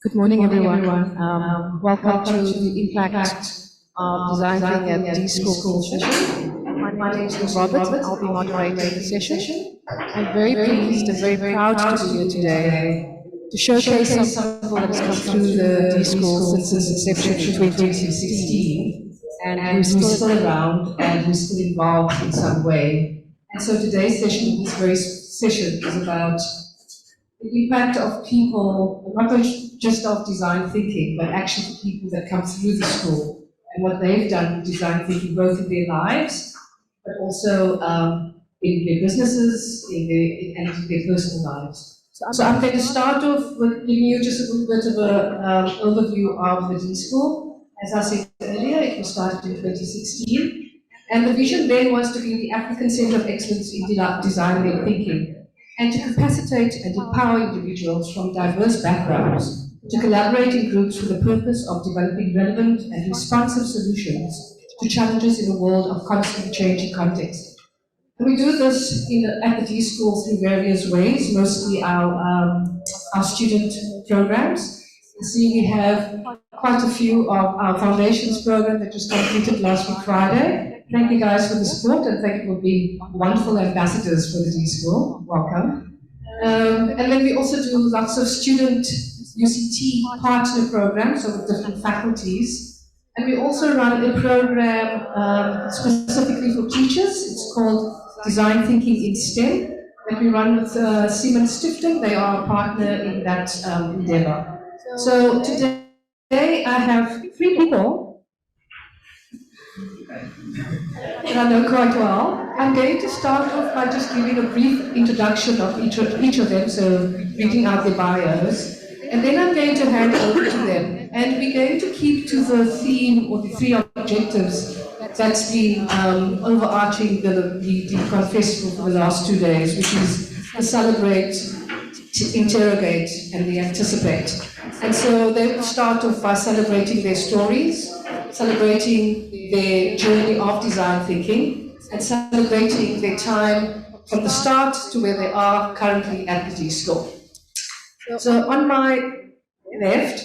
Good morning, everyone. Welcome to the Impact of Design Thinking at D-School session. My name is Lucille Roberts. I'll be moderating the session. I'm very pleased and very proud to be here today to showcase some people that has come through the D-School since its inception in 2016 and who's still around and who's still involved in some way. And so today's session, this very session, is about the impact of people, not just of design thinking, but actually the people that come through the school and what they've done with design thinking, both in their lives, but also in their businesses, and in their personal lives. So I'm going to start off with giving you just a little bit of an overview of the D-School. As I said earlier, it was started in 2016, and the vision then was to be the African Centre of Excellence in Design and Thinking, and to capacitate and empower individuals from diverse backgrounds to collaborate in groups with the purpose of developing relevant and responsive solutions to challenges in a world of constantly changing context. And we do this at the D-School through various ways, mostly our student programs. You see, we have quite a few of our foundations program that was completed last week Friday. Thank you guys for the support, and thank you for being wonderful ambassadors for the D-School. Welcome. And then we also do lots of student UCT partner programs, so with different faculties. And we also run a program specifically for teachers. It's called Design Thinking in STEM, that we run with Siemens Stiftung. They are a partner in that endeavor. So today I have three people that I know quite well. I'm going to start off by just giving a brief introduction of each of them, so reading out their bios, and then I'm going to hand over to them. And we're going to keep to the theme or the three objectives that's been overarching the festival for the last 2 days, which is the celebrate, to interrogate, and the anticipate. And so they will start off by celebrating their stories, celebrating their journey of design thinking, and celebrating their time from the start to where they are currently at the D-School. So on my left,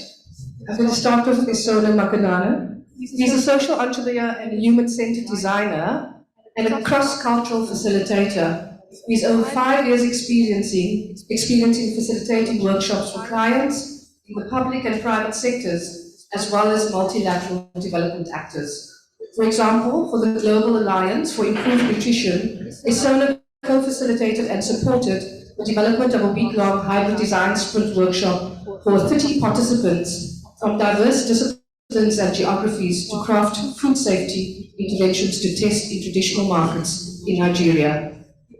I'm going to start with Esona Makinana. He's a social entrepreneur and a human-centered designer and a cross-cultural facilitator. He's over 5 years experiencing facilitating workshops for clients in the public and private sectors, as well as multilateral development actors. For example, for the Global Alliance for Improved Nutrition, Esona co-facilitated and supported the development of a week-long hybrid design sprint workshop for 30 participants from diverse disciplines and geographies to craft food safety interventions to test in traditional markets in Nigeria.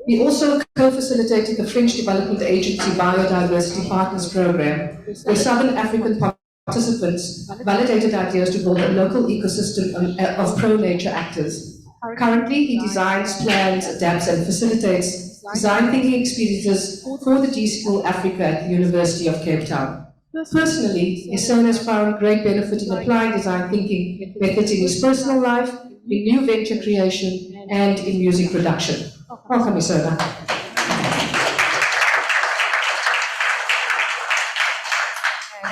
He also co-facilitated the French Development Agency Biodiversity Partners Program, where Southern African participants validated ideas to build a local ecosystem of pro-nature actors. Currently, he designs, plans, adapts, and facilitates design thinking experiences for the D-School Africa at the University of Cape Town. Personally, Esona has found great benefit in applying design thinking methods in his personal life, in new venture creation, and in music production. Welcome, Esona.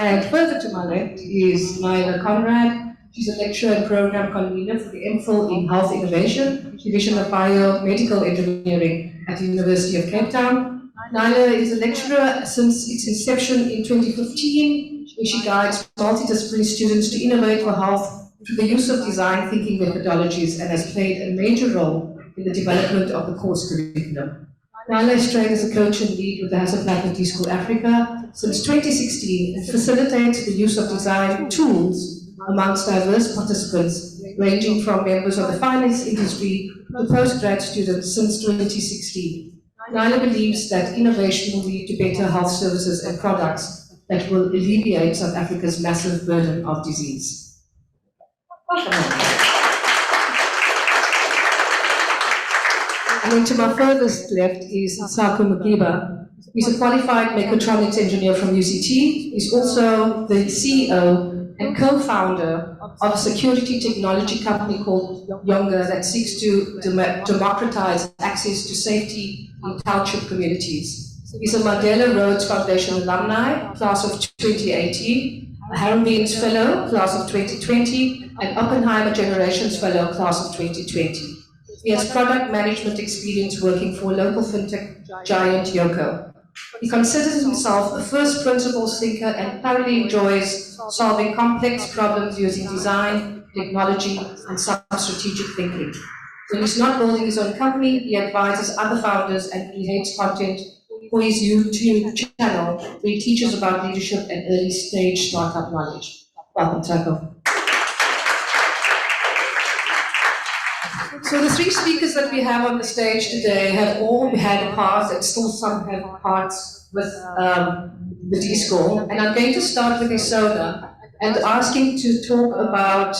And further to my left is Nailah Conrad. She's a lecturer and program convener for the MPhil in Health Innovation, Division of Biomedical Engineering at the University of Cape Town. Nailah is a lecturer since its inception in 2015, where she guides multidisciplinary students to innovate for health through the use of design thinking methodologies and has played a major role in the development of the course curriculum. Nailah is trained as a coach and lead with the Hasso Plattner D-School Africa since 2016 and facilitates the use of design tools amongst diverse participants, ranging from members of the finance industry to postgrad students since 2016. Nailah believes that innovation will lead to better health services and products that will alleviate South Africa's massive burden of disease. Welcome. And then to my furthest left is Ntsako Mgiba. He's a qualified mechatronics engineer from UCT. He's also the CEO and co-founder of a security technology company called Younger that seeks to democratize access to safety in township communities. He's a Mandela Rhodes Foundation alumni, class of 2018, a Haringey's Fellow, class of 2020, and Oppenheimer Generations Fellow, class of 2020. He has product management experience working for local fintech giant Yoko. He considers himself a first principles thinker and thoroughly enjoys solving complex problems using design, technology, and some strategic thinking. When he's not building his own company, he advises other founders and creates content for his YouTube channel, where he teaches about leadership and early stage startup knowledge. Welcome, Ntsako. So the three speakers that we have on the stage today have all had parts, and still some have parts with the D-School. And I'm going to start with Esona and ask him to talk about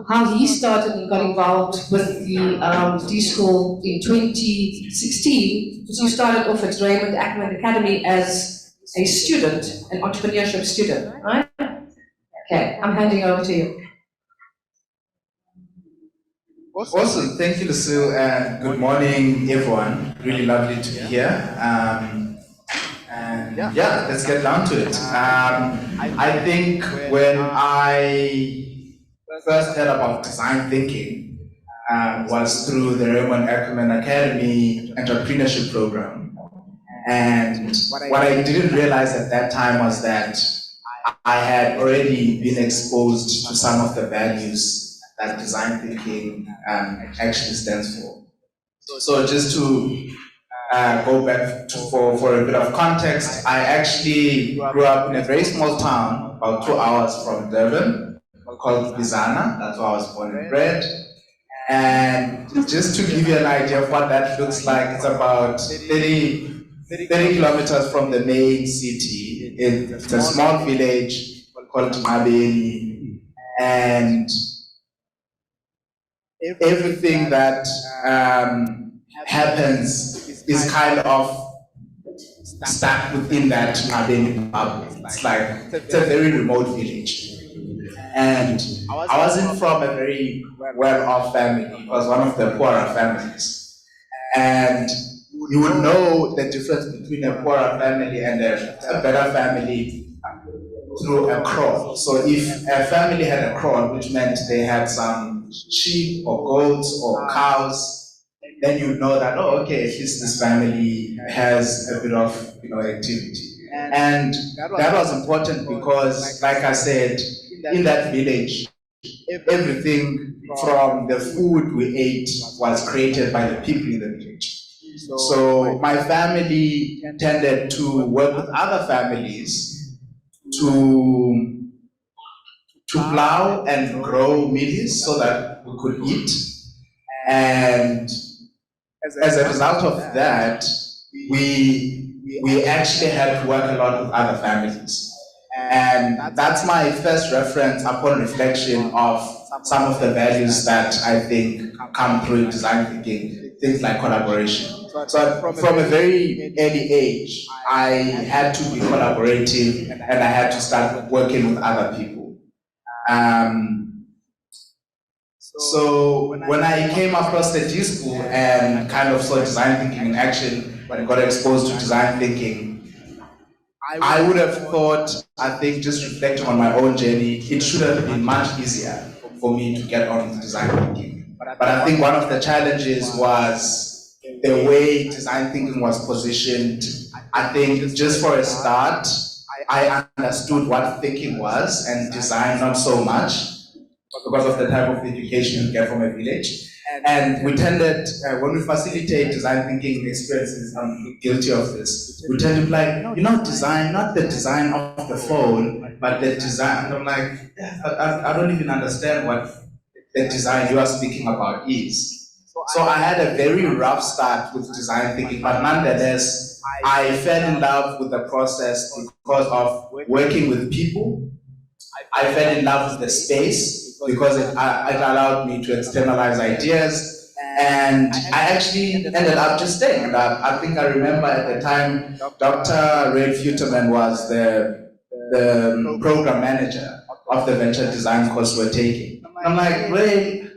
how he started and got involved with the D-School in 2016, because you started off at Raymond Ackerman Academy as a student, an entrepreneurship student, right? Okay, I'm handing over to you. Awesome, thank you, Lucille, and good morning, everyone. Really lovely to be here. And yeah, let's get down to it. I think when I first heard about design thinking was through the Raymond Ackerman Academy entrepreneurship program. And what I didn't realize at that time was that I had already been exposed to some of the values that design thinking actually stands for. So just to go back for a bit of context, I actually grew up in a very small town, about 2 hours from Durban, called Bizana. That's where I was born and bred. And just to give you an idea of what that looks like, it's about 30 kilometers from the main city. It's a small village called Mabeni, and everything that happens is kind of stuck within that Mabeni bubble. It's a very remote village. And I wasn't from a very well-off family. It was one of the poorer families. And you would know the difference between a poorer family and a better family through a crop. So if a family had a crop, which meant they had some sheep or goats or cows, then you know that, oh, okay, at least this family has a bit of activity. And that was important because, like I said, in that village, everything from the food we ate was created by the people in the village. So my family tended to work with other families to plow and grow mealies so that we could eat. And as a result of that, we actually had to work a lot with other families. And that's my first reference upon reflection of some of the values that I think come through in design thinking, things like collaboration. So from a very early age, I had to be collaborative and I had to start working with other people. So when I came across the D-School and kind of saw design thinking in action, when I got exposed to design thinking, I would have thought, I think just reflecting on my own journey, it should have been much easier for me to get on with design thinking. But I think one of the challenges was the way design thinking was positioned. I think just for a start, I understood what thinking was and design not so much because of the type of education you get from a village. And we tended, when we facilitate design thinking experiences, I'm guilty of this, we tend to be like, design, not the design of the phone, but the design. And I'm like, I don't even understand what the design you are speaking about is. So I had a very rough start with design thinking, but nonetheless, I fell in love with the process because of working with people. I fell in love with the space because it allowed me to externalize ideas, and I actually ended up just staying. And I think I remember at the time, Dr. Ray Futerman was the program manager of the venture design course we're taking. And I'm like, Ray,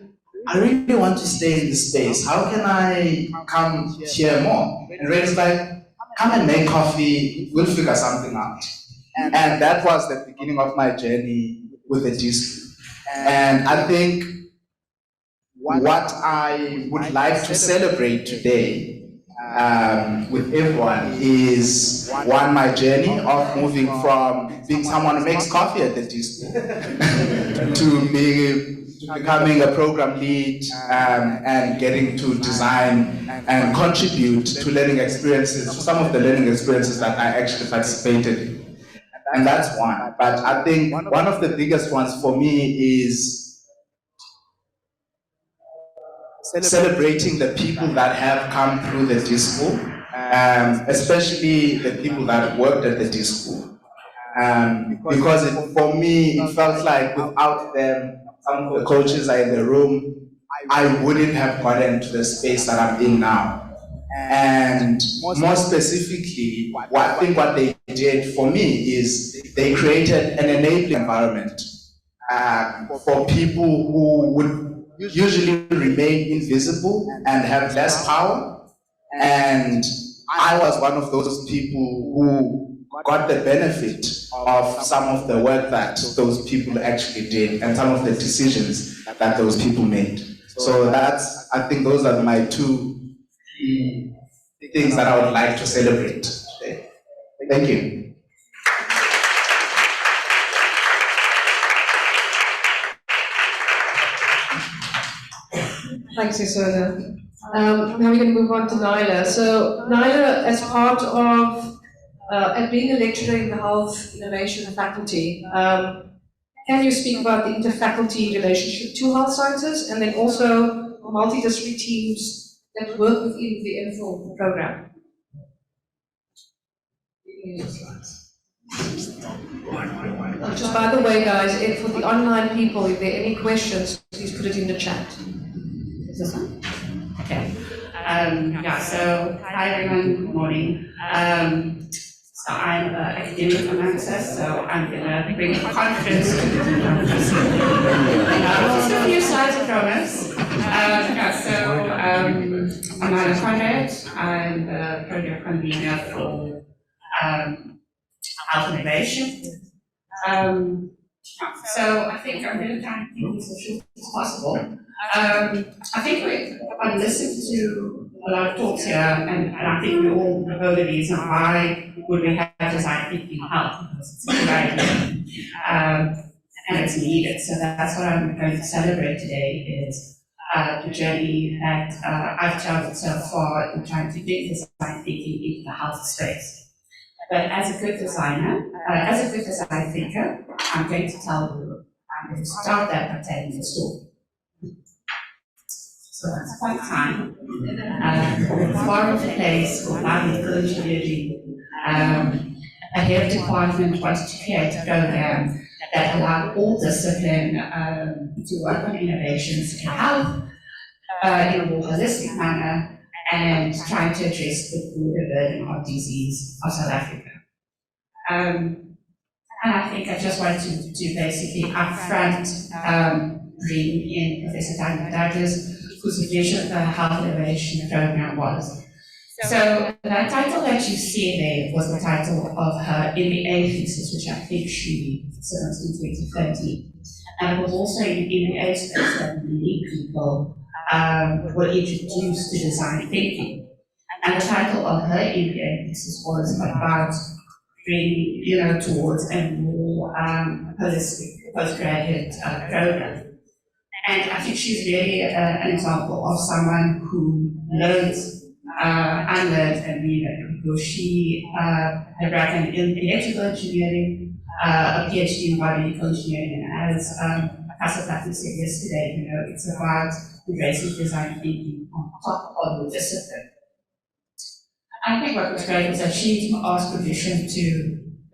I really want to stay in this space. How can I come here more? And Ray's like, come and make coffee, we'll figure something out. And that was the beginning of my journey with the disco. And I think what I would like to celebrate today with everyone is one, my journey of moving from being someone who makes coffee at the disco to becoming a program lead and getting to design and contribute to learning experiences, to some of the learning experiences that I actually participated in. And that's one. But I think one of the biggest ones for me is celebrating the people that have come through the disco, especially the people that worked at the disco. Because for me, it felt like without them, some of the coaches are in the room, I wouldn't have gotten to the space that I'm in now. And more specifically, I think what they did for me is they created an enabling environment for people who would usually remain invisible and have less power. And I was one of those people who got the benefit of some of the work that those people actually did and some of the decisions that those people made. So I think those are my two key things that I would like to celebrate today. Thank you. Thanks, Esona. Now we're going to move on to Nailah. So Nailah, as part of and being a lecturer in the health innovation faculty, can you speak about the interfaculty relationship to health sciences and then also multidisciplinary teams that work within the MPhil program? Just by the way, guys, for the online people, if there are any questions, please put it in the chat. Is this on? Okay. So hi everyone, good morning. So I'm an academic announcer, so I'm going to bring confidence to the campus. And also a few slides of progress. I'm Nailah Conrad. I'm the program convener for health innovation. So I think I'm going to try and keep this as short as possible. I think I've listened to a lot of talks here, and I think we all know the reason why would we have design thinking health, because it's a good idea, and it's needed. So that's what I'm going to celebrate today is the journey that I've traveled so far in trying to get design thinking into the health space. But as a good designer, as a good design thinker, I'm going to start that by telling a story. So that's quite time. Far off the place for biomedical engineering, a head department wanted to create a program that allowed all discipline to work on innovations in health in a more holistic manner and trying to address the broader burden of disease of South Africa. And I think I just wanted to basically upfront bring in Professor Daniel Douglas, whose vision of the health innovation program was. So the title that you see there was the title of her MBA thesis, which I think she submitted in 2013. And it was also in MBA space that many people were introduced to design thinking. And the title of her MBA thesis was about bringing, towards a more holistic postgraduate program. And I think she's really an example of someone who learns, unlearns, and relearns. Because she had written in electrical engineering, a PhD in biomedical engineering, and as Hasso Plattner said yesterday, it's about embracing design thinking on top of the discipline. I think what was great was that she didn't ask permission to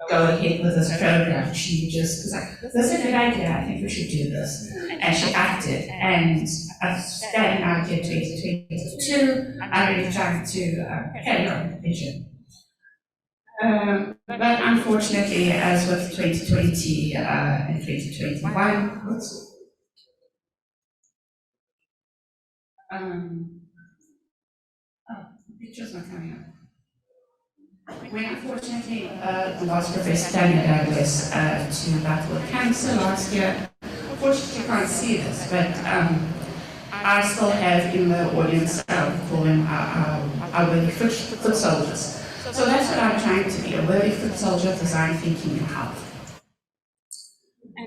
go ahead with this program. She just was like, this is a good idea, I think we should do this. And she acted. And standing out here 2022, I'm really trying to carry on the vision. But unfortunately, as with 2020 and 2021, the picture's not coming up. we unfortunately lost Professor Daniel Douglas to battle with cancer last year. Unfortunately, you can't see this, but I still have in the audience, call them our worthy foot soldiers. So that's what I'm trying to be, a worthy foot soldier of design thinking and health.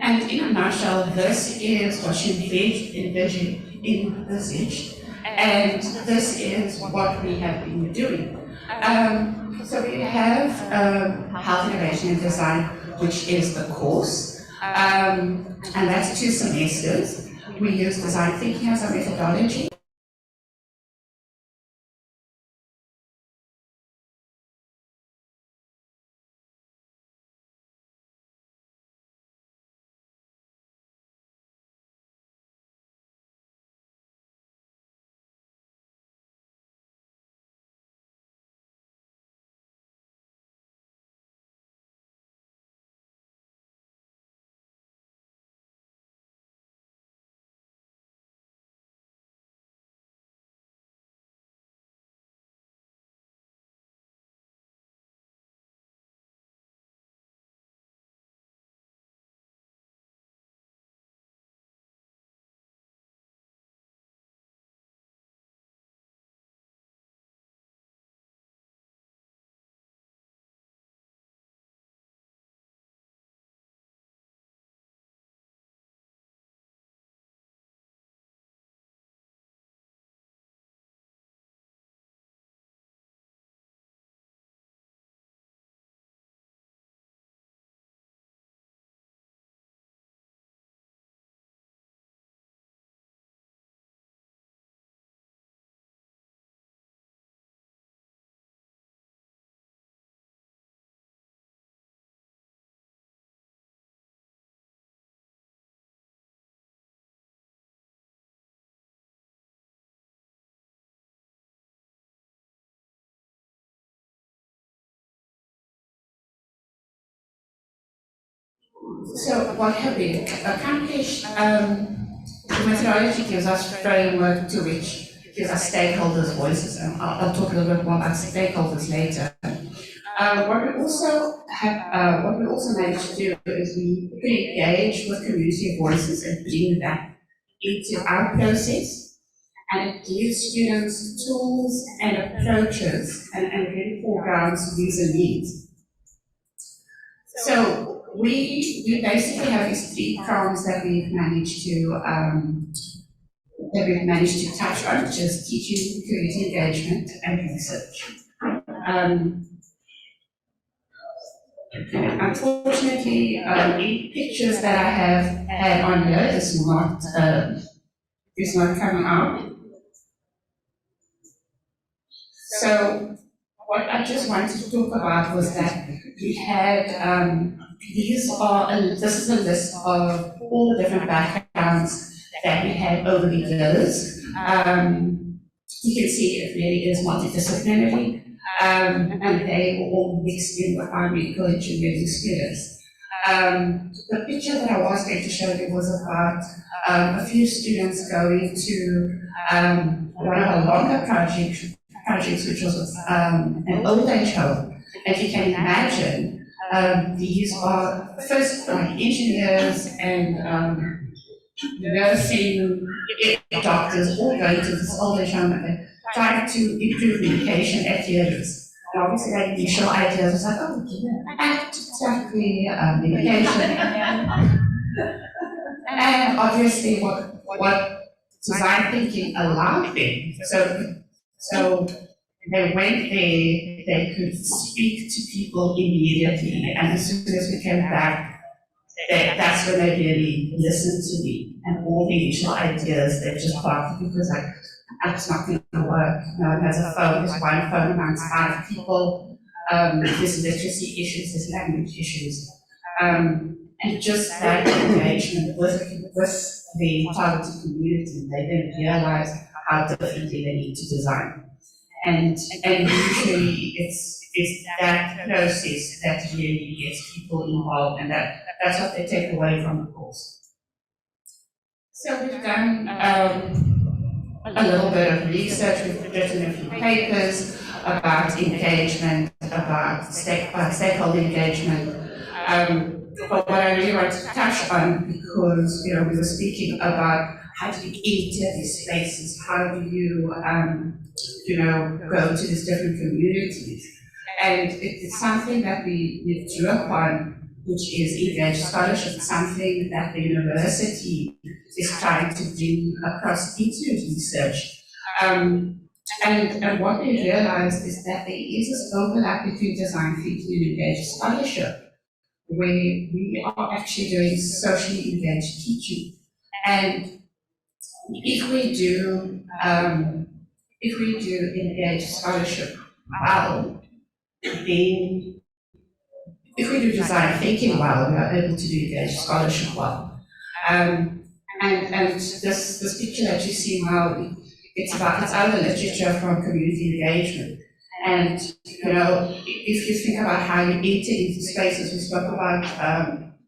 And in a nutshell, this is what you envisage, and this is what we have been doing. So we have Health Innovation and Design, which is the course, and that's 2 semesters. We use design thinking as our methodology. So what have we accomplished? The methodology gives us framework to which gives us stakeholders' voices, and I'll talk a little bit more about stakeholders later. What we also managed to do is we engage with community voices and bring that into our process, and it gives students tools and approaches and really foregrounds user needs. So we basically have these 3 prongs that we've managed to touch on, which is teaching, community engagement, and research. Unfortunately, the pictures that I have had on here is not coming out. So what I just wanted to talk about was that we had this is a list of all the different backgrounds that we had over the years. You can see it really is multidisciplinary, and they were all mixed in with our medical engineering skills. The picture that I was going to show you was about a few students going to one of our longer projects, which was an old age home. As you can imagine, these are first engineers and nursing doctors all going to this old age home and trying to improve medication adherence. And obviously, their initial ideas was like, oh, exactly medication. And obviously, what design thinking allowed them. So they went there, they could speak to people immediately, and as soon as we came back, that's when they really listened to me. And all the initial ideas, they just parked because that's not going to work. No one has a phone, there's one phone amongst 5 people, there's literacy issues, there's language issues. And just that engagement with the targeted community, they then realize how differently they need to design. And usually it's that process that really gets people involved, and that's what they take away from the course. So we've done a little bit of research, we've written a few papers. about engagement, about stakeholder engagement. But what I really want to touch on, because we were speaking about how do you enter these spaces, how do you go to these different communities, and it's something that we drew upon, which is engaged scholarship, something that the university is trying to bring across into research. And what we realized is that there is this overlap between design thinking and engaged scholarship, where we are actually doing socially engaged teaching. And if we do engaged scholarship well, then if we do design thinking well, we are able to do engaged scholarship well. And this picture that you see now, it's other literature from community engagement. And if you think about how you enter into spaces, we spoke about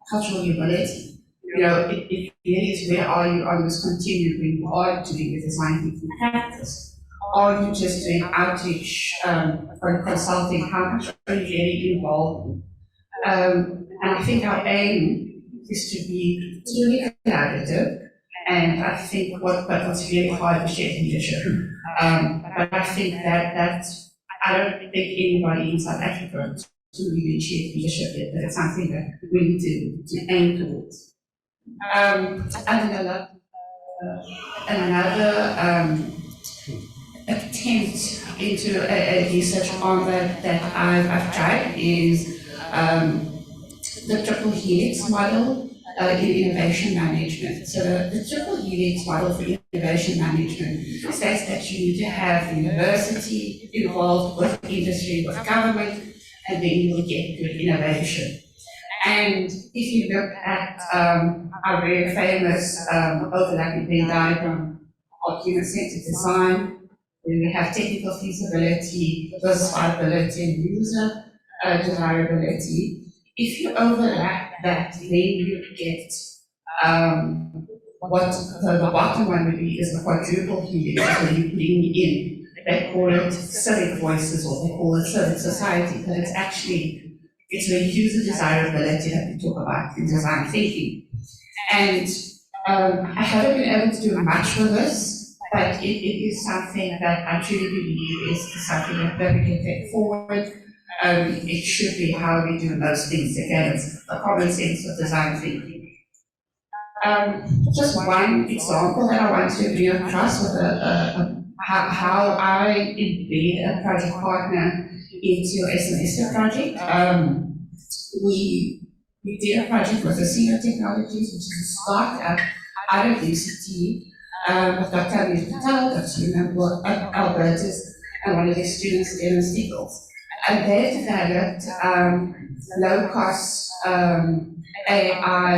cultural humility. It really is, where are you on this continuum when you are doing the design thinking practice? Are you just doing outreach or consulting? How much are you really involved? And I think our aim is to be truly collaborative. And I think what's really hard is shared leadership. But I think that I don't think anybody in South Africa to really shared leadership yet, but it's something that we need to aim towards. And another attempt into a research arm that I've tried is the triple Helix model in innovation management. So the triple Helix model for innovation management says that you need to have the university involved with industry, with government, and then you will get good innovation. And if you look at our very famous overlapping Venn diagram of human-centered design, where we have technical feasibility, justifiability, and user desirability, if you overlap that, then you get what the bottom one would be is the quadruple helix, where you bring in, they call it civic voices, or they call it civic society, but it's the user desirability that we talk about in design thinking. And I haven't been able to do much with this, but it is something that I truly believe is something that we can take forward. It should be how we do most things. Again, it's the common sense of design thinking. Just one example that I want to bring across with how I embed a project partner into a semester project. We did a project with Esona Technologies, which is a startup out of UCT, with Dr. Nailah, Dr. Albertus, and one of their students, Dylan Stiegels. And they developed low-cost AI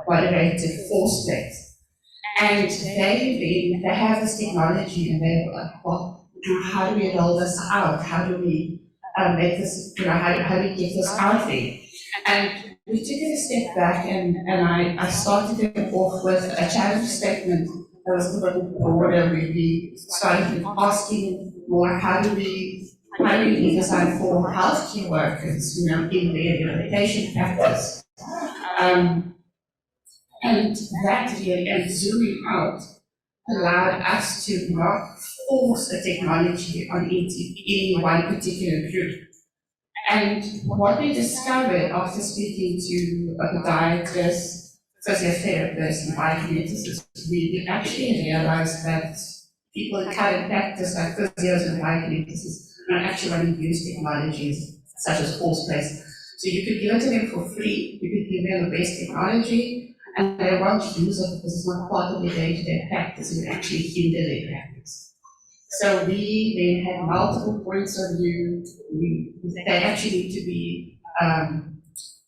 moderated force plates. And they have this technology, and they were like, well, how do we roll this out? How do we make this, how do we get this out there? And we took it a step back, and I started it off with a challenge statement that was a little broader, where we started asking more, how do we design for healthcare workers, in their rehabilitation practice? And that really, and zooming out, allowed us to not force a technology on any one particular group. And what we discovered after speaking to podiatrists, physiotherapists, and biokineticists, we actually realized that people in current practice, like physios and biokineticists, are actually running use technologies such as force plates. So you could give it to them for free, you could give them the best technology, and they won't use it because it's not part of their day-to-day practice. It would actually hinder their practice. So we then had multiple points of view. They actually need to be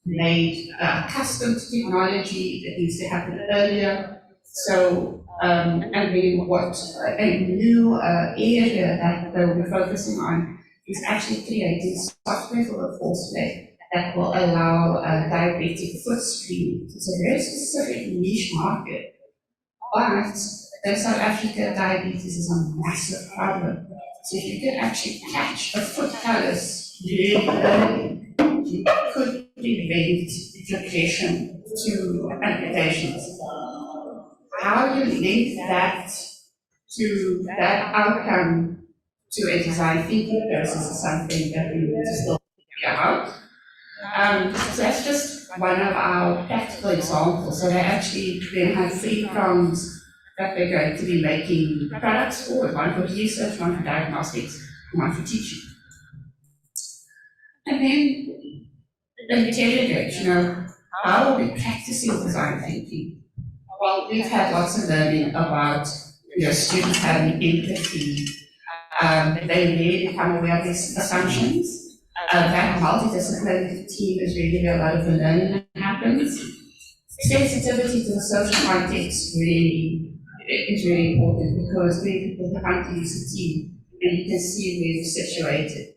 made accustomed to technology that needs to happen earlier. So, and then what a new area that they will be focusing on is actually creating software for the force plate that will allow diabetic foot screening. It's a very specific niche market, but in South Africa, diabetes is a massive problem. So if you could actually catch a foot callus really early, you could prevent progression to amputations. How you link that to that outcome to a design thinking process is something that we need to still figure out. So that's just one of our practical examples. So they actually then have 3 prongs that they're going to be making products for, one for research, one for diagnostics, and one for teaching. And then the interrogate, how are we practicing design thinking? Well, we've had lots of learning about students having empathy. They really become aware of these assumptions. That multidisciplinary team is really where a lot of the learning happens. Sensitivity to the social context is really important because people come to use a team and you can see where you're situated.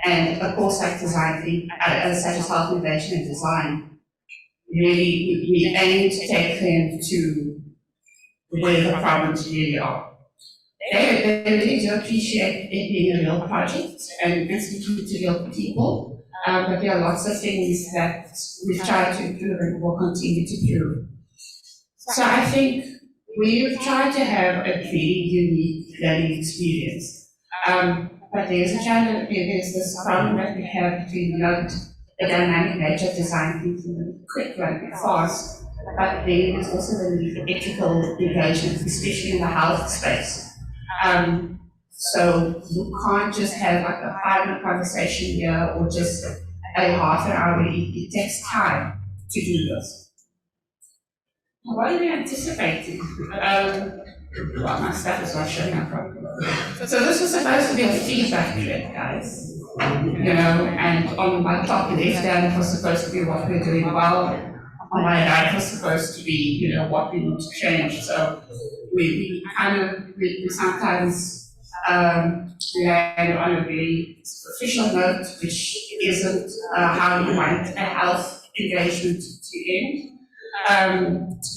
And of course, like design thinking, such as health innovation and design, really we aim to take them to where the problems really are. They really do appreciate it being a real project and speaking to real people, but there are lots of things that we've tried to improve and will continue to improve. So I think we've tried to have a very unique learning experience. But there's a challenge, there's this problem that we have between the dynamic nature of design thinking and quick learning, fast, but then there's also the need for ethical engagement, especially in the health space. So you can't just have like a 5-minute conversation here or just a half an hour. It takes time to do this. What are we anticipating? Well, my stuff is not showing up properly. So this was supposed to be a feedback trip, guys. And on my top left hand was supposed to be what we're doing well. On my right was supposed to be, what we need to change. So we sometimes land on a very superficial note, which isn't how you want a health engagement to end.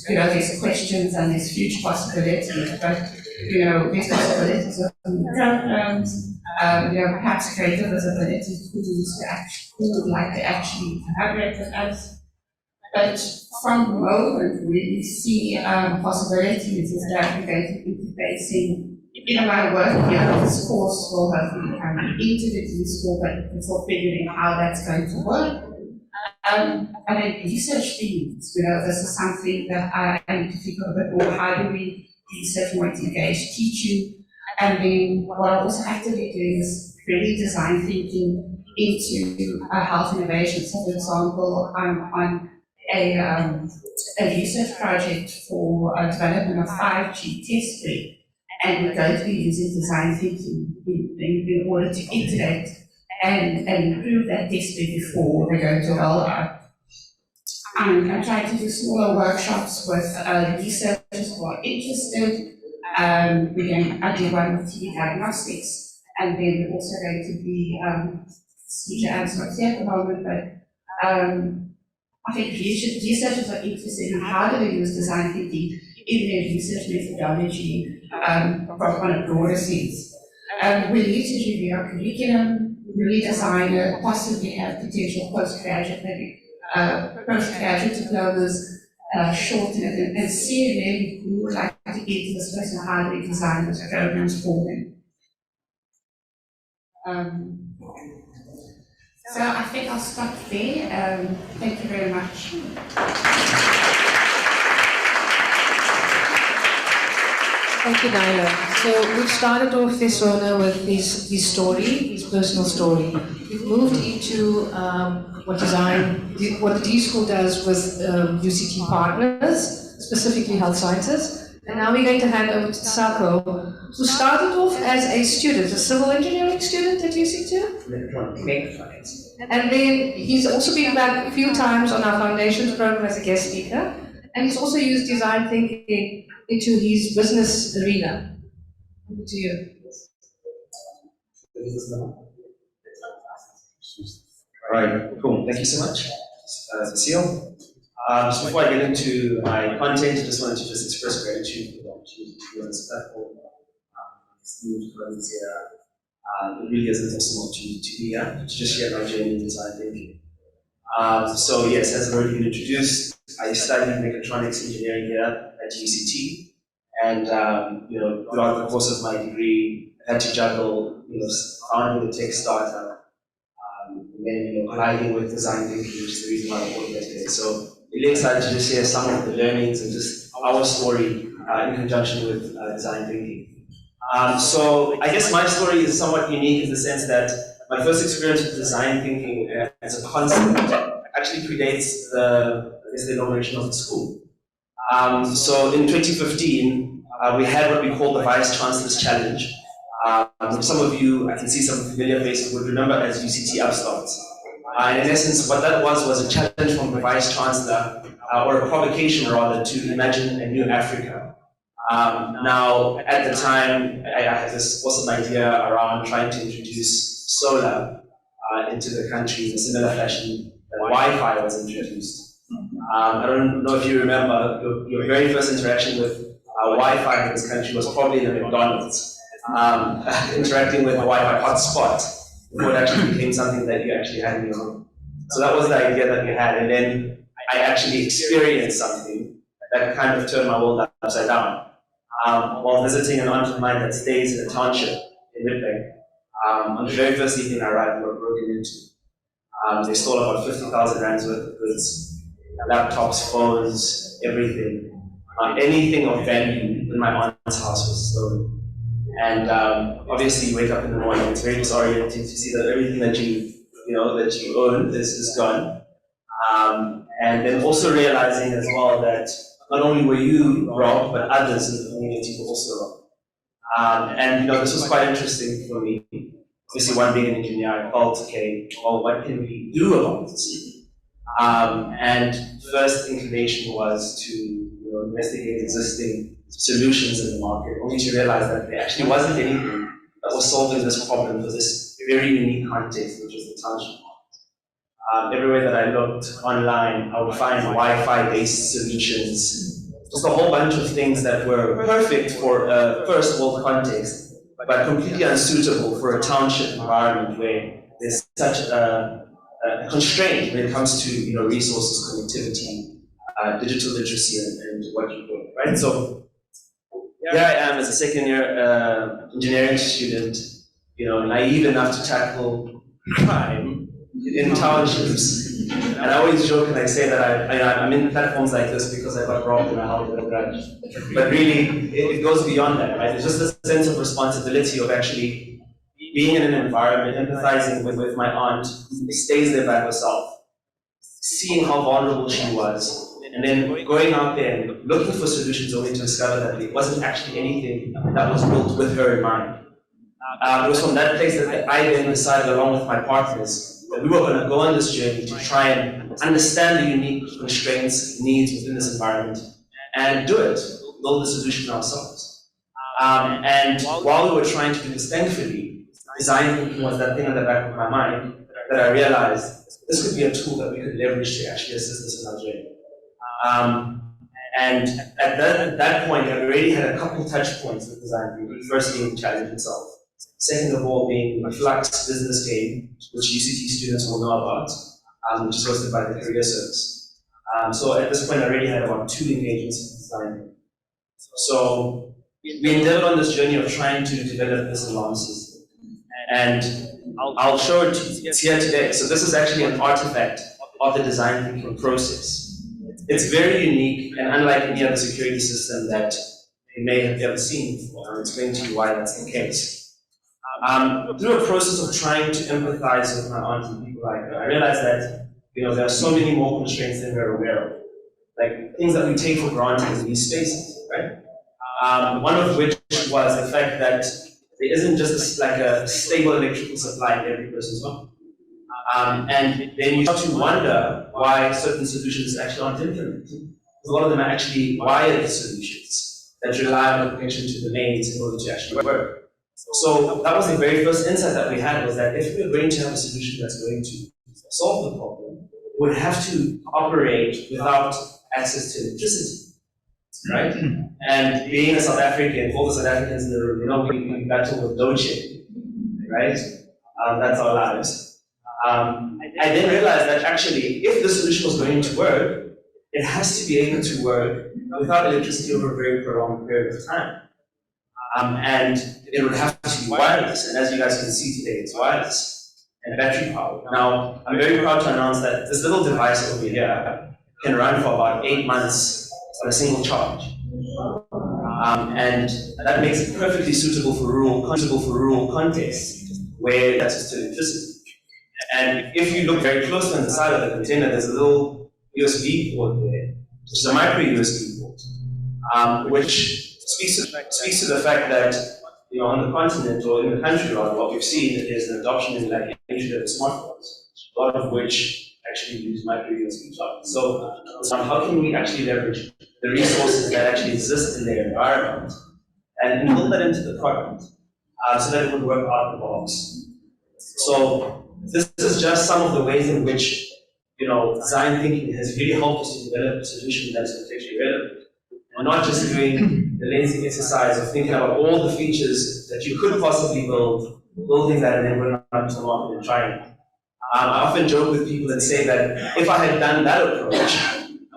There's questions and there's future possibilities, but there's possibilities of programs, perhaps greater visibility who would like to actually collaborate with us. But from the moment we see possibilities is that we're going to be interfacing my work here. This course will hopefully come into the D-School, but before figuring out how that's going to work. And then research themes, this is something that I need to think a bit more. How do we research more to engage teaching? And then what I'm also actively doing is really design thinking into health innovation. So for example, I'm on a research project for development of 5G test bed, and we're going to be using design thinking in order to iterate and improve that test bed before they go to roll out. I'm trying to do smaller workshops with researchers who are interested. I do one with TV diagnostics, and then we're also going to be teacher and not here at the moment, but I think researchers are interested in how do they use design thinking in their research methodology on a broader sense. We need to review our curriculum, redesign it, possibly have potential postgraduate diplomas, shorten it, and see really who would like to get to this person, how do we design those programs for them. So I think I'll stop there. Thank you very much. Thank you, Nailah. So we've started off Esona with his story, his personal story. We've moved into what the D-School does with UCT partners, specifically health sciences. And now we're going to hand over to Ntsako, who started off as a student, a civil engineering student at UCT? Mechatronics. And then he's also been back a few times on our foundations program as a guest speaker. And he's also used design thinking into his business arena. Over to you. All right, cool. Thank you so much, Lucille. Just before I get into my content, I just wanted to express gratitude for the opportunity to be on this platform. Esteemed colleagues here, It really is an awesome opportunity to be here, to just share my journey in design thinking. So yes, as I've already been introduced, I studied mechatronics engineering here at UCT, and throughout the course of my degree, I had to juggle, founding a tech startup, and then colliding with design thinking, which is the reason why I'm here today. So really excited to just share some of the learnings and just our story in conjunction with design thinking. So I guess my story is somewhat unique in the sense that my first experience with design thinking as a concept actually predates the inauguration of the school. So in 2015, we had what we call the Vice Chancellor's Challenge. Some of you, I can see some familiar faces, would remember as UCT Upstarts. And in essence, what that was a challenge from the Vice Chancellor, or a provocation rather, to imagine a new Afrika. Now, at the time, I had this awesome idea around trying to introduce solar into the country in a similar fashion that Wi-Fi was introduced. I don't know if you remember, your very first interaction with Wi-Fi in this country was probably in a McDonald's, interacting with a Wi-Fi hotspot before it actually became something that you actually had in your home. So that was the idea that we had, and then I actually experienced something that kind of turned my world upside down. While visiting an aunt of mine that stays in a township in Midbank, on the very first evening I arrived, we were broken into. They stole about 50,000 rands worth of goods, laptops, phones, everything. Anything of value in my aunt's house was stolen. And obviously you wake up in the morning, it's very disorienting to see that everything that you own is gone. And then also realizing as well that not only were you robbed, but others in the community were also robbed. And this was quite interesting for me. Obviously, one being an engineer, I felt, okay, well, what can we do about this? And first inclination was to investigate existing solutions in the market, only to realize that there actually wasn't anything that was solving this problem for this very unique context, which was the township. Everywhere that I looked online, I would find Wi-Fi-based solutions, just a whole bunch of things that were perfect for a first world context, but completely unsuitable for a township environment where there's such a constraint when it comes to resources, connectivity, digital literacy, and what you do, right? So here I am as a second-year engineering student, naive enough to tackle crime in townships. And I always joke and I say that I'm in platforms like this because I got robbed and I held a grudge. But really, it goes beyond that, right? It's just a sense of responsibility of actually being in an environment, empathizing with my aunt who stays there by herself, seeing how vulnerable she was, and then going out there and looking for solutions only to discover that it wasn't actually anything that was built with her in mind. It was from that place that I then decided, along with my partners, that we were going to go on this journey to try and understand the unique constraints, needs within this environment, and do it, build the solution ourselves. And while we were trying to do this, thankfully, design thinking was that thing in the back of my mind that I realized this could be a tool that we could leverage to actually assist us in our journey. And at that point, I already had a couple touch points with design thinking. First being the challenge itself. Second of all, being a Flux business game, which UCT students will know about, which is hosted by the Career Service. So at this point, I already had about 2 engagements with design. So we endeavored on this journey of trying to develop this alarm system. And I'll show it to you. It's here today. So this is actually an artifact of the design thinking process. It's very unique and unlike any other security system that you may have ever seen before. I'll explain to you why that's the case. Through a process of trying to empathize with my aunt and people like her, I realized that there are so many more constraints than we're aware of, like things that we take for granted in these spaces, right? One of which was the fact that there isn't just like a stable electrical supply in every person's home, and then you start to wonder why certain solutions actually aren't implemented. A lot of them are actually wired solutions that rely on connection to the mains in order to actually work. So that was the very first insight that we had, was that if we were going to have a solution that's going to solve the problem, we would have to operate without access to electricity, right? And being a South African, all the South Africans in the room, we battle with load shedding, right? That's our lives. I then realized that actually, if the solution was going to work, it has to be able to work without electricity over a very prolonged period of time. And it would have to be wireless, and as you guys can see today, it's wireless and battery powered. Now, I'm very proud to announce that this little device over here can run for about 8 months on a single charge. And that makes it perfectly suitable for rural contexts where access to electricity. And if you look very closely on the side of the container, there's a little USB port there, which is a micro USB port, which speaks to the fact that, you know, on the continent or in the country, rather, what we've seen is an adoption in like entry-level smartphones, a lot of which actually use micro USB chargers. So how can we actually leverage the resources that actually exist in their environment and build that into the product so that it would work out of the box? So this is just some of the ways in which, you know, design thinking has really helped us to develop a solution that is contextually relevant. And not just doing the lazy exercise of thinking about all the features that you could possibly build, building that and then going out to the market and trying it. I often joke with people and say that if I had done that approach,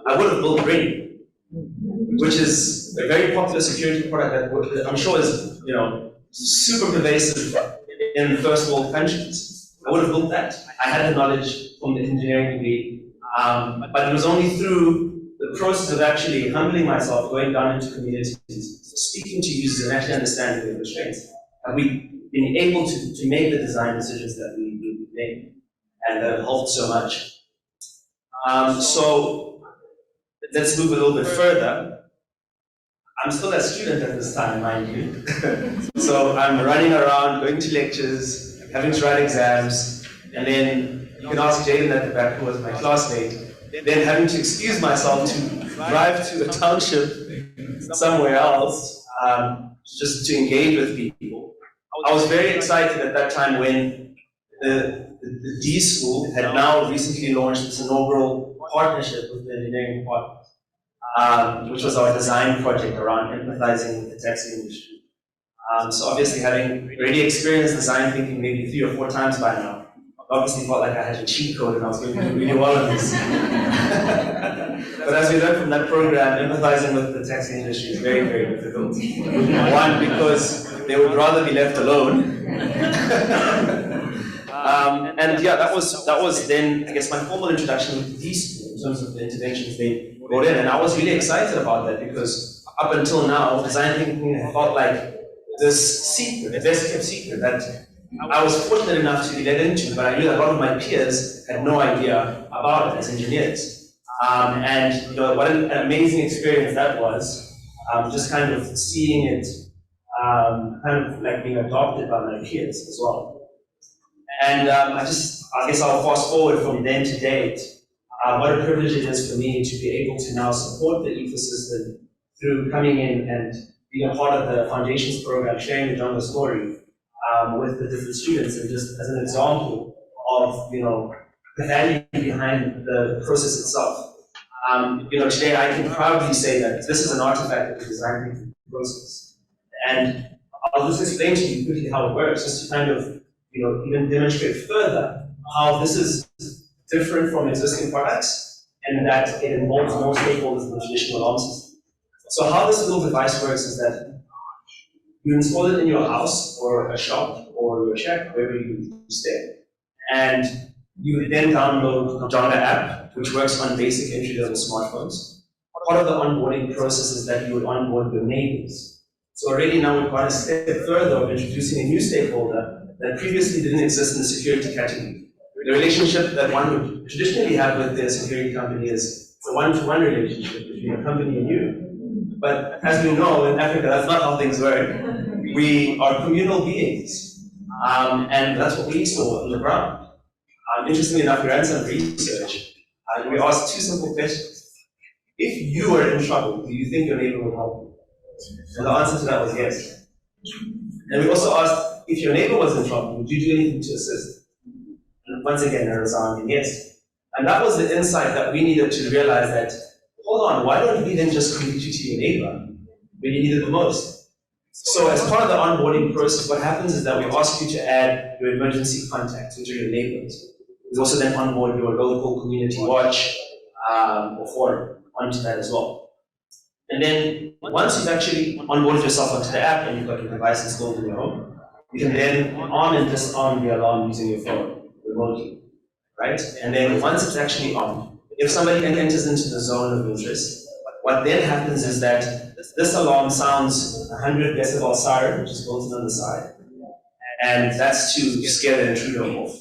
I would have built Ring, which is a very popular security product that I'm sure is, you know, super pervasive in first world countries. I would have built that. I had the knowledge from the engineering degree, but it was only through the process of actually humbling myself, going down into communities, speaking to users and actually understanding their constraints, have we been able to make the design decisions that we made, and that have helped so much. So let's move a little bit further. I'm still a student at this time, mind you. So I'm running around, going to lectures, having to write exams, and then you can ask Jaden at the back, who was my classmate, then having to excuse myself to drive to a township somewhere else just to engage with people. I was very excited at that time when the D School had now recently launched this inaugural partnership with the engineering department, which was our design project around empathizing with the taxi industry. So obviously having already experienced design thinking maybe 3 or 4 times by now, I obviously felt like I had a cheat code and I was going to do really well at this. But as we learned from that program, empathizing with the taxi industry is very, very difficult. One, because they would rather be left alone. And yeah, that was then, I guess, my formal introduction with these in terms of the interventions they brought in. And I was really excited about that because up until now, design thinking felt like this secret, the best kept secret that I was fortunate enough to be led into, but I knew that a lot of my peers had no idea about it as engineers. And you know, what an amazing experience that was, just kind of seeing it kind of like being adopted by my peers as well. And I guess I'll fast forward from then to date. What a privilege it is for me to be able to now support the ecosystem through coming in and being a part of the Foundations program, sharing the jungle story with the different students, and just as an example of, you know, the value behind the process itself. You know, today I can proudly say that this is an artifact of the design thinking process. And I'll just explain to you quickly how it works, just to kind of, you know, even demonstrate further how this is different from existing products and that it involves more stakeholders than the traditional alarm system. So how this little device works is that you install it in your house or a shop or your shack, wherever you stay. And you then download the Jonga app, which works on basic entry-level smartphones. Part of the onboarding process is that you would onboard your neighbors. So already now we've gone a step further of introducing a new stakeholder that previously didn't exist in the security category. The relationship that one would traditionally have with their security company is a one-to-one relationship between a company and you. But as we know, in Africa, that's not how things work. We are communal beings, and that's what we saw on the ground. Interestingly enough, we ran some research, and we asked 2 simple questions. If you were in trouble, do you think your neighbor would help you? And the answer to that was yes. And we also asked, if your neighbor was in trouble, would you do anything to assist? And once again, there was an yes. And that was the insight that we needed to realize that, hold on, why don't we then just connect you to your neighbor when you need it the most? So as part of the onboarding process, what happens is that we ask you to add your emergency contacts, which are your neighbors. We also then onboard your local community watch or forum onto that as well. And then once you've actually onboarded yourself onto the app and you've got your device installed in your home, you can then arm and disarm the alarm using your phone remotely, right? And then once it's actually on, if somebody enters into the zone of interest, what then happens is that this alarm sounds 100 decibel siren, which is built on the side, and that's to scare the intruder off.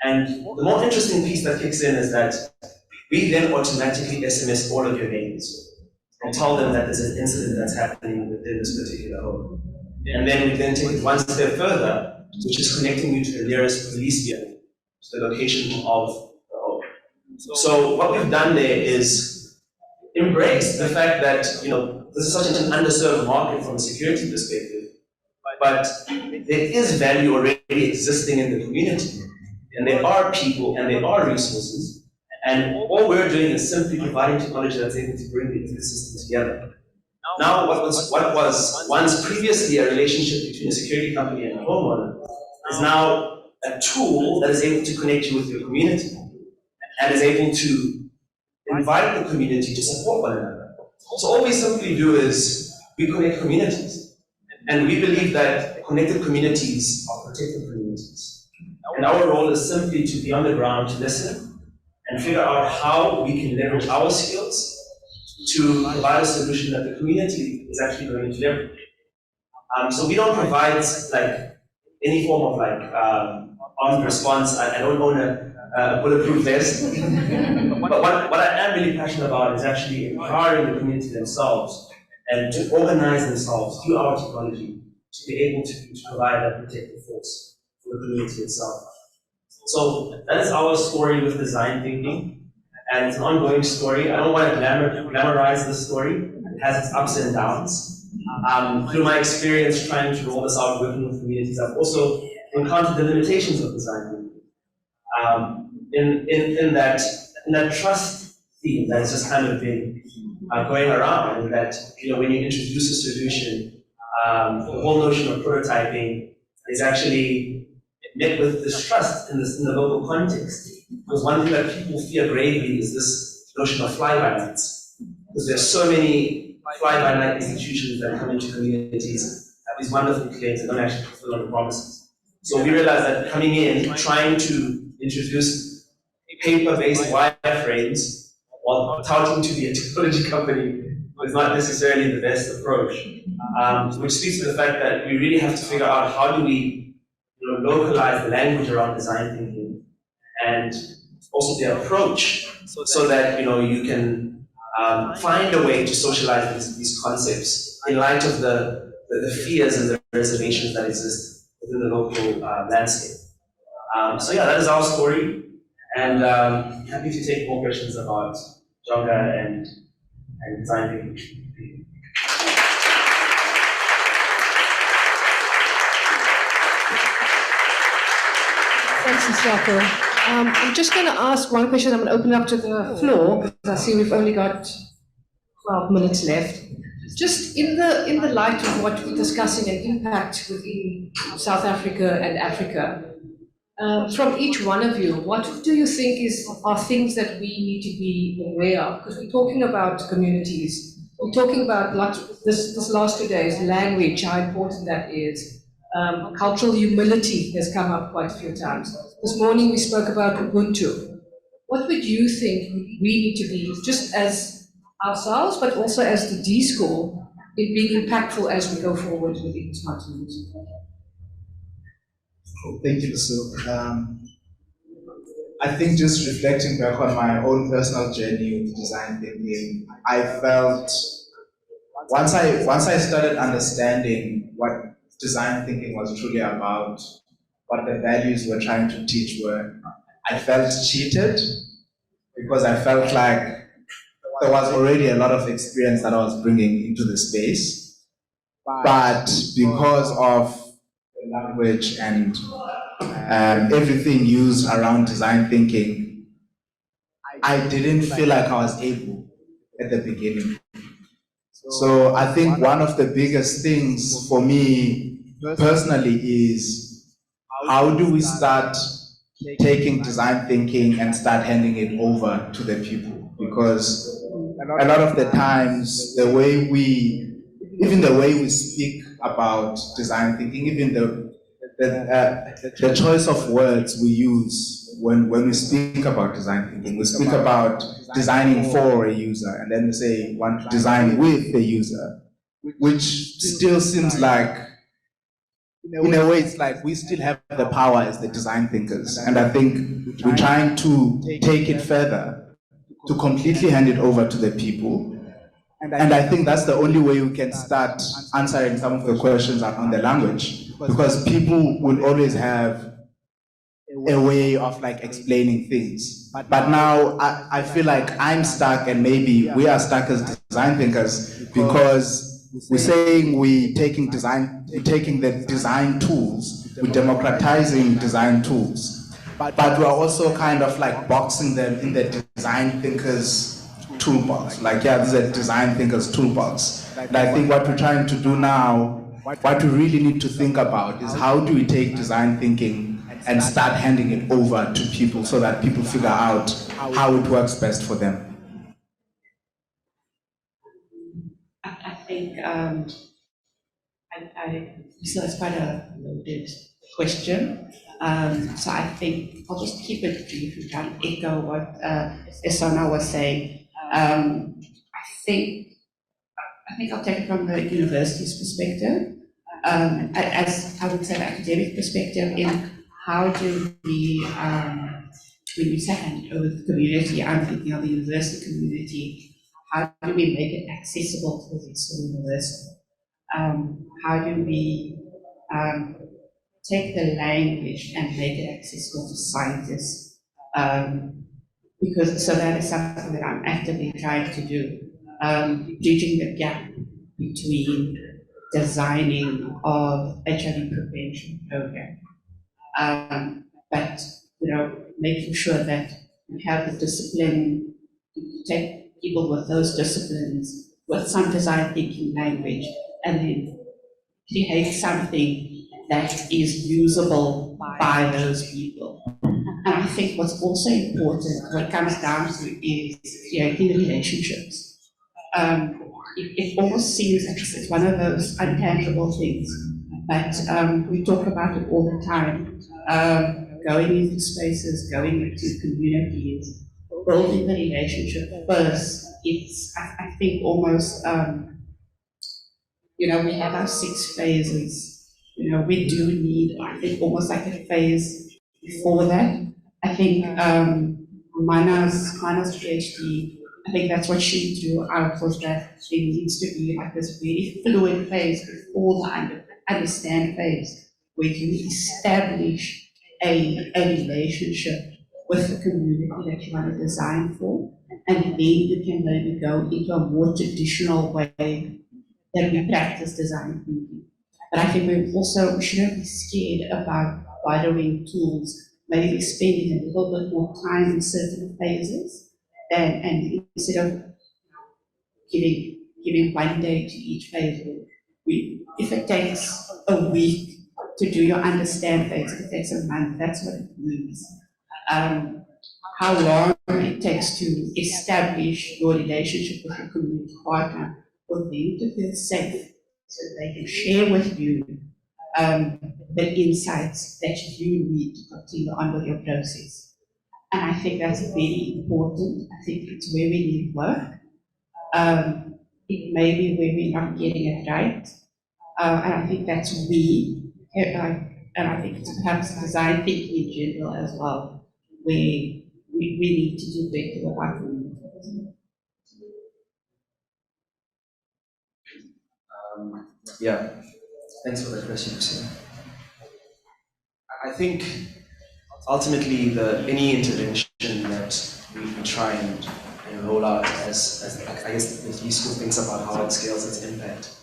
And the more interesting piece that kicks in is that we then automatically SMS all of your neighbors and tell them that there's an incident that's happening within this particular home. And then we then take it one step further, which is connecting you to the nearest police vehicle, to the location of the home. So what we've done there is embrace the fact that, you know, this is such an underserved market from a security perspective, but there is value already existing in the community. And there are people and there are resources. And all we're doing is simply providing technology that's able to bring the ecosystem together. Now, what was once previously a relationship between a security company and a homeowner is now a tool that is able to connect you with your community and is able to invite the community to support one another. So all we simply do is we connect communities. And we believe that connected communities are protected communities. And our role is simply to be on the ground, to listen, and figure out how we can leverage our skills to provide a solution that the community is actually going to leverage. So we don't provide like any form of like armed response. I don't own a bulletproof vest. But what I am really passionate about is actually empowering the community themselves and to organize themselves through our technology to be able to provide that protective force for the community itself. So that is our story with design thinking, and it's an ongoing story. I don't want to glamorize this story. It has its ups and downs. Through my experience trying to roll this out working with communities, I've also encountered the limitations of design thinking. In that trust theme that has just kind of been going around, and that, you know, when you introduce a solution, the whole notion of prototyping is actually met with distrust in the local context. Because one thing that people fear gravely is this notion of fly-by-nights. Because there's so many fly-by-night institutions that come into communities, have these wonderful claims that don't actually fulfill on the promises. So we realized that coming in, trying to introduce paper-based wireframes while touting to be a technology company was not necessarily the best approach. Which speaks to the fact that we really have to figure out how do we, you know, localize the language around design thinking and also the approach, so that, you know, you can find a way to socialize these concepts in light of the fears and the reservations that exist within the local landscape. So yeah, that is our story, and happy to take more questions about Jonga and design thinking. Thanks, Ntsako. I'm just going to ask one question. I'm going to open up to the floor, because I see we've only got 12 minutes left. Just in the light of what we're discussing and impact within South Africa and Africa, from each one of you, what do you think are things that we need to be aware of? Because we're talking about communities. We're talking about this last 2 days, language, how important that is. Cultural humility has come up quite a few times. This morning we spoke about Ubuntu. What would you think we need to be, just as ourselves, but also as the D school, in being impactful as we go forward with this continent? Cool. Thank you, Lucille. I think just reflecting back on my own personal journey with design thinking, I felt once I started understanding what design thinking was truly about, what the values we're trying to teach were, I felt cheated, because I felt like there was already a lot of experience that I was bringing into the space, but because of the language and everything used around design thinking, I didn't feel like I was able at the beginning. So I think one of the biggest things for me personally is how do we start taking design thinking and start handing it over to the people? Because a lot of the times, even the way we speak about design thinking, even the choice of words we use when we speak about design thinking, we speak about designing for a user, and then we say want to design with the user, which still seems like, in a way, it's like we still have the power as the design thinkers. And I think we're trying to take it further, to completely hand it over to the people. And I think that's the only way we can start answering some of the questions on the language, because people will always have a way of like explaining things. But now I feel like I'm stuck, and maybe we are stuck as design thinkers, because we're saying we're taking the design tools, we're democratizing design tools, but we're also kind of like boxing them in the design thinkers toolbox. Like, yeah, this is a design thinkers toolbox. And I think what we're trying to do now, what we really need to think about is how do we take design thinking and start handing it over to people so that people figure out how it works best for them. I think so it's quite a loaded question. So I think I'll just keep it brief and kind of echo what Esona was saying. I think I'll take it from the university's perspective, as I would say, the academic perspective in how do we, when we say hand it over to the community, I'm thinking of the university community, how do we make it accessible to the rest of the university? How do we take the language and make it accessible to scientists? Because so that is something that I'm actively trying to do, bridging the gap between designing of HIV prevention program, but making sure that we have the discipline to take people with those disciplines with some design thinking language, and then create something that is usable by those people. And I think what's also important, what it comes down to, is creating relationships. It almost seems like it's one of those intangible things, but we talk about it all the time. Going into spaces, going into communities, building the relationship first. It's, I think, almost, we have our 6 phases. We do need, I think, almost like a phase before that. I think Mana's PhD, I think that's what she drew out, was that there needs to be like this very fluid phase before the understand phase, where you establish a relationship with the community that you want to design for, and then you can maybe go into a more traditional way that we practice design thinking. But I think we shouldn't be scared about borrowing tools, maybe spending a little bit more time in certain phases, and instead of giving one day to each phase. If it takes a week to do your understand phase, if it takes a month, that's what it means. How long it takes to establish your relationship with your community partner, for them to feel safe, so they can share with you the insights that you need to continue on with your process. And I think that's very important. I think it's where we need work. It may be where we're not getting it right. And I think that's and I think it's perhaps design thinking in general as well, where we need to do better with our communities. Yeah, thanks for that question, Lucille. I think ultimately any intervention that we try and roll out as I guess the school thinks about how it scales its impact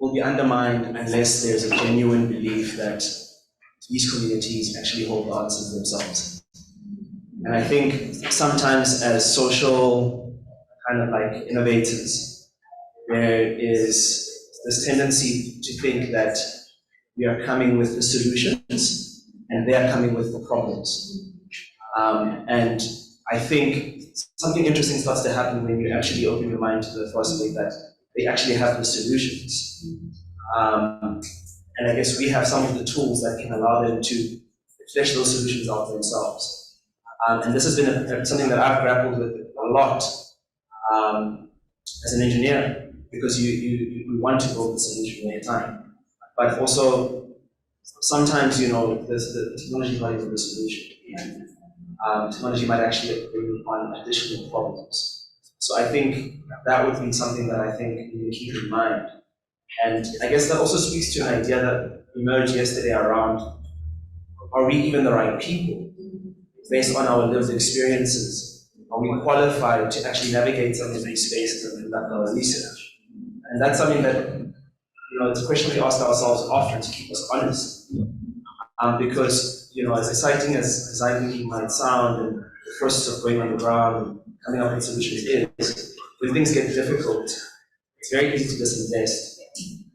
will be undermined unless there's a genuine belief that these communities actually hold the answers themselves. And I think sometimes as social kind of like innovators, there is this tendency to think that we are coming with the solutions and they are coming with the problems. And I think something interesting starts to happen when you actually open your mind to the prospect that they actually have the solutions. And I guess we have some of the tools that can allow them to flesh those solutions out themselves. And this has been something that I've grappled with a lot as an engineer, because you want to build the solution all the time. But also, sometimes, the technology might be the solution. Technology might actually bring on additional problems. So I think that would be something that I think we need to keep in mind. And I guess that also speaks to an idea that emerged yesterday around, are we even the right people? Based on our lived experiences, are we qualified to actually navigate some of these spaces and conduct our research? And that's something that, it's a question we ask ourselves often to keep us honest. Because, as exciting as design thinking might sound and the process of going on the ground and coming up with solutions is, when things get difficult, it's very easy to disinvest.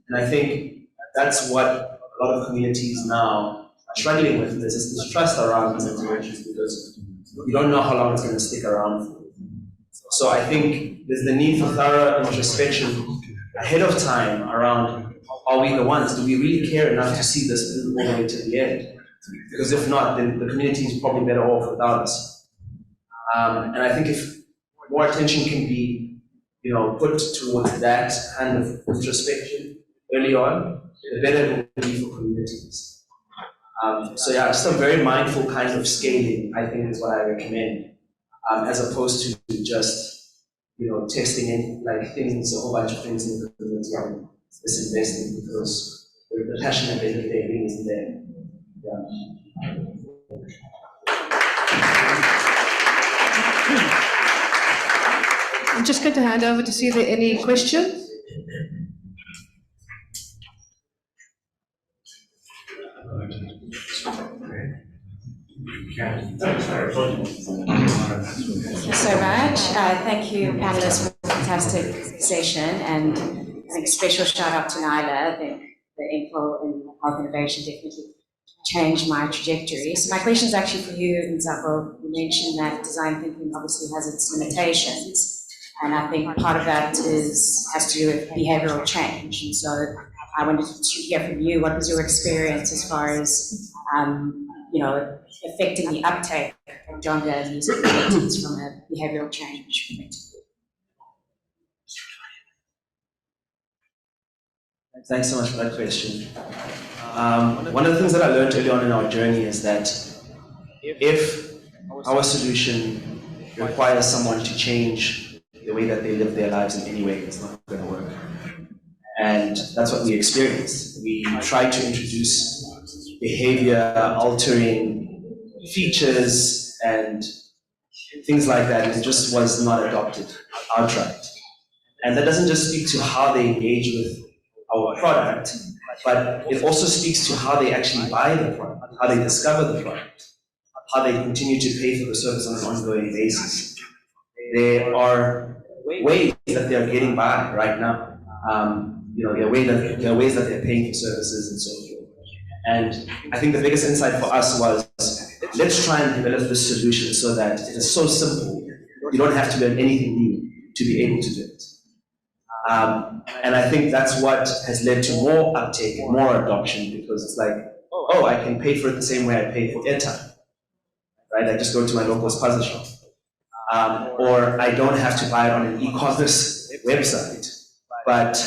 And I think that's what a lot of communities now are struggling with. There's this distrust around these interventions because you don't know how long it's going to stick around for. So I think there's the need for thorough introspection ahead of time around, are we the ones? Do we really care enough to see this through all the way to the end? Because if not, then the community is probably better off without us. And I think if more attention can be, put towards that kind of introspection early on, the better it will be for communities. So yeah, just a very mindful kind of scaling, I think, is what I recommend, as opposed to just, testing in like things, a whole bunch of things in the community and disinvesting, because the passion at the end of the day really isn't there. Yeah. I'm just going to hand over to see if there are any questions. Thank you so much. Thank you, panelists, for a fantastic session, and I think a special shout out to Nailah. I think the info in health innovation definitely changed my trajectory. So my question is actually for you, Ntsako. You mentioned that design thinking obviously has its limitations, and I think part of that has to do with behavioral change. And so I wanted to hear from you, what was your experience as far as affecting the uptake of Jonga and these activities from a behavioral change perspective? Thanks so much for that question. One of the things that I learned early on in our journey is that if our solution requires someone to change the way that they live their lives in any way, it's not going to work. And that's what we experienced. We tried to introduce behavior-altering features and things like that, and it just was not adopted outright. And that doesn't just speak to how they engage with our product, but it also speaks to how they actually buy the product, how they discover the product, how they continue to pay for the service on an ongoing basis. There are ways that they are getting by right now. There are ways that they're paying for services and so forth. And I think the biggest insight for us was, let's try and develop this solution so that it is so simple, you don't have to learn anything new to be able to do it. And I think that's what has led to more uptake and more adoption, because it's like, oh, I can pay for it the same way I pay for airtime, right? I just go to my local puzzle shop. Or I don't have to buy it on an e-commerce website, but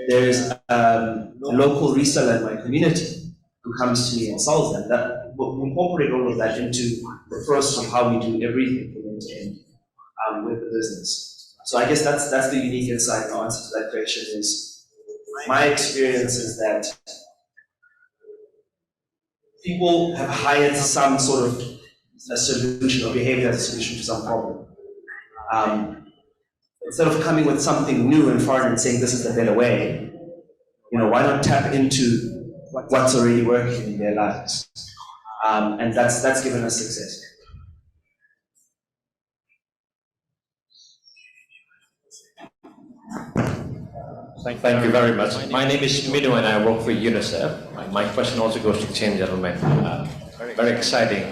there's a local reseller in my community who comes to me and sells them. That we'll incorporate all of that into the process of how we do everything from end to end with the business. So I guess that's the unique insight and answer to that question is, my experience is that people have hired some sort of a solution or behavior as a solution to some problem. Instead of coming with something new and foreign and saying this is the better way, why not tap into what's already working in their lives? And that's given us success. Thank you very much. My name is Minu and I work for UNICEF. My question also goes to the same gentleman. Very exciting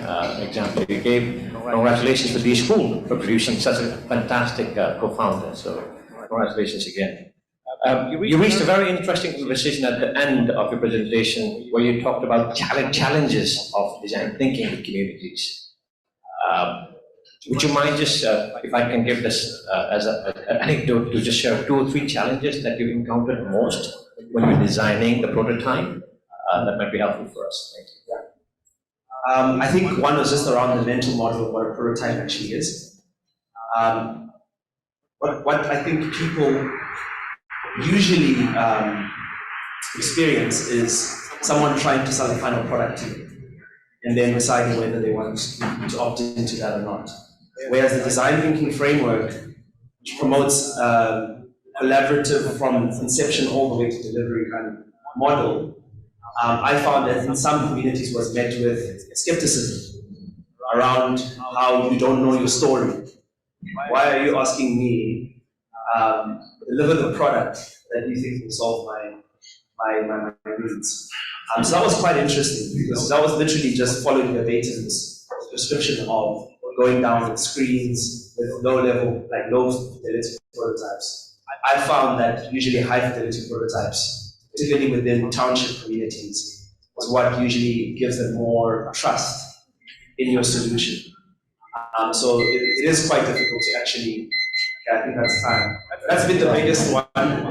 example you gave. Congratulations to the school for producing such a fantastic co-founder. So congratulations again. You reached a very interesting conversation at the end of your presentation where you talked about challenges of design thinking with communities. Would you mind just, if I can give this as an anecdote, to just share 2 or 3 challenges that you encountered most when you're designing the prototype? That might be helpful for us. Thank you. I think one was just around the mental model of what a prototype actually is. What I think people usually experience is someone trying to sell a final product to you and then deciding whether they want to opt into that or not. Whereas the design thinking framework, which promotes collaborative from inception all the way to delivery kind of model, I found that in some communities was met with skepticism around how you don't know your story. Why are you asking me deliver the product that you think will solve my needs? So that was quite interesting because that was literally just following verbatim's description of going down with screens with low fidelity prototypes. I found that usually high fidelity prototypes, particularly within township communities, is what usually gives them more trust in your solution. So it is quite difficult to actually, I think that's been the biggest one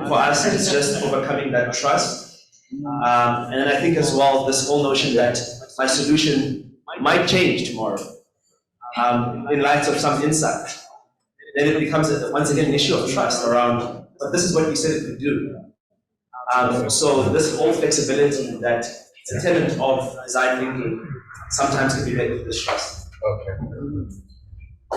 for us, is just overcoming that trust. And then I think as well, this whole notion that my solution might change tomorrow in light of some insight. Then it becomes, once again, an issue of trust around, but this is what you said it could do. So this whole flexibility that is a tenet of design thinking sometimes can be met with distrust. Okay.